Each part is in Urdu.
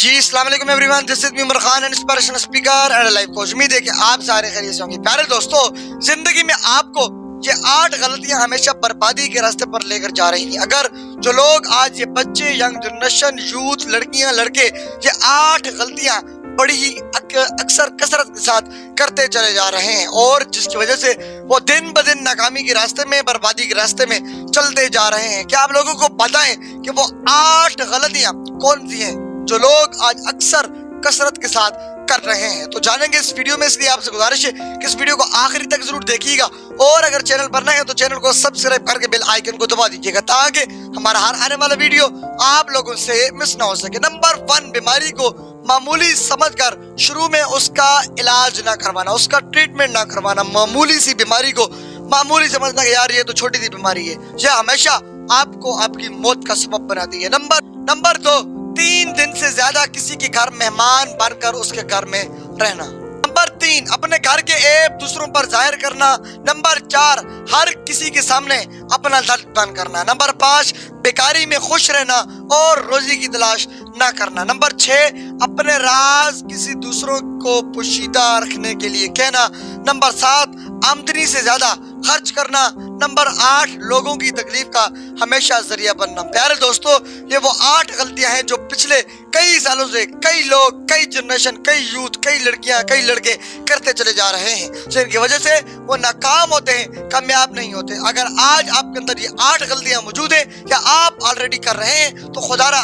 جی السلام علیکم every one, this is Umar Khan inspiration speaker and life coach. امید ہے کہ آپ سارے خیریت سے ہوں گے۔ پیارے دوستو، زندگی میں آپ کو یہ 8 غلطیاں ہمیشہ بربادی کے راستے پر لے کر جا رہی ہیں۔ اگر جو لوگ آج یہ بچے، ینگ جنریشن، یوتھ، لڑکیاں، لڑکے یہ 8 غلطیاں بڑی ہی اکثر کثرت کے ساتھ کرتے چلے جا رہے ہیں اور جس کی وجہ سے وہ دن بدن ناکامی کے راستے میں، بربادی کے راستے میں چلتے جا رہے ہیں، کیا آپ لوگوں کو بتائیں کہ وہ 8 غلطیاں کون سی ہیں جو لوگ آج اکثر کثرت کے ساتھ کر رہے ہیں؟ تو جانیں گے اس ویڈیو میں، اس لیے آپ سے گزارش ہے کہ اس ویڈیو کو آخری تک ضرور دیکھیے گا، اور اگر چینل پر نئے ہیں تو چینل کو سبسکرائب کر کے بیل آئیکن کو دبا دیجیے گا تاکہ ہمارا ہر آنے والا ویڈیو آپ لوگوں سے مس نہ ہو سکے۔ نمبر 1، بیماری کو معمولی سمجھ کر شروع میں اس کا علاج نہ کروانا، اس کا ٹریٹمنٹ نہ کروانا۔ معمولی سی بیماری کو معمولی سمجھنا کہ یار یہ تو چھوٹی سی بیماری ہے، یہ ہمیشہ آپ کو آپ کی موت کا سبب بناتی ہے۔ نمبر 2، 3 دن سے زیادہ کسی کے گھر مہمان بن کر اس کے گھر میں رہنا۔ نمبر 3، اپنے گھر کے عیب دوسروں پر ظاہر کرنا۔ نمبر 4، ہر کسی کے سامنے اپنا درد بیان کرنا۔ نمبر 5، بیکاری میں خوش رہنا اور روزی کی تلاش نہ کرنا۔ نمبر 6، اپنے راز کسی دوسروں کو پوشیدہ رکھنے کے لیے کہنا۔ نمبر 7، آمدنی سے زیادہ خرچ کرنا۔ نمبر 8، لوگوں کی تکلیف کا ہمیشہ ذریعہ بننا۔ پیارے دوستو، یہ وہ 8 غلطیاں ہیں جو پچھلے کئی سالوں سے کئی لوگ، کئی جنریشن، کئی یوتھ، کئی لڑکیاں، کئی لڑکے کرتے چلے جا رہے ہیں، جن کی وجہ سے وہ ناکام ہوتے ہیں، کامیاب نہیں ہوتے۔ اگر آج آپ کے اندر یہ 8 غلطیاں موجود ہیں یا آپ آلریڈی کر رہے ہیں تو خدا را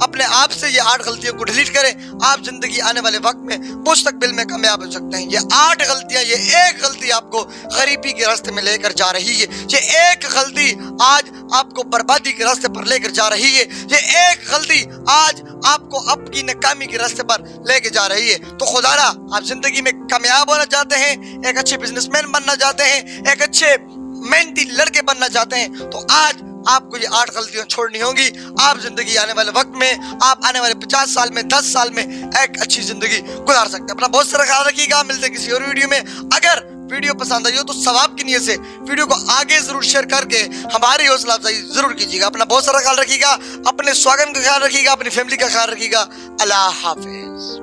اپنے آپ سے یہ 8 غلطیوں کو ڈیلیٹ کریں۔ آپ زندگی آنے والے وقت میں مستقبل میں کامیاب ہو سکتے ہیں۔ یہ 8 غلطیاں، یہ ایک غلطی آپ کو غریبی کے راستے میں لے کر جا رہی ہے، یہ ایک غلطی آج آپ کو بربادی کے راستے پر لے کر جا رہی ہے، یہ ایک غلطی آج آپ کو آپ کی ناکامی کے راستے پر لے کے جا رہی ہے۔ تو خدا را آپ زندگی میں کامیاب ہونا چاہتے ہیں، ایک اچھے بزنس مین بننا چاہتے ہیں، ایک اچھے محنتی لڑکے بننا چاہتے ہیں، تو آج آپ کو یہ 8 غلطیاں چھوڑنی ہوں گی۔ آپ زندگی آنے والے وقت میں، آپ آنے والے 50 سال میں، 10 سال میں ایک اچھی زندگی گزار سکتے ہیں۔ اپنا بہت سارا خیال رکھیے گا، ملتے ہیں کسی اور ویڈیو میں۔ اگر ویڈیو پسند آئی ہو تو ثواب کی نیت سے ویڈیو کو آگے ضرور شیئر کر کے ہماری حوصلہ افزائی ضرور کیجیے گا۔ اپنا بہت سارا خیال رکھیے گا، اپنے سواگن کا خیال رکھیے گا، اپنی فیملی کا خیال رکھیے گا۔ اللہ حافظ۔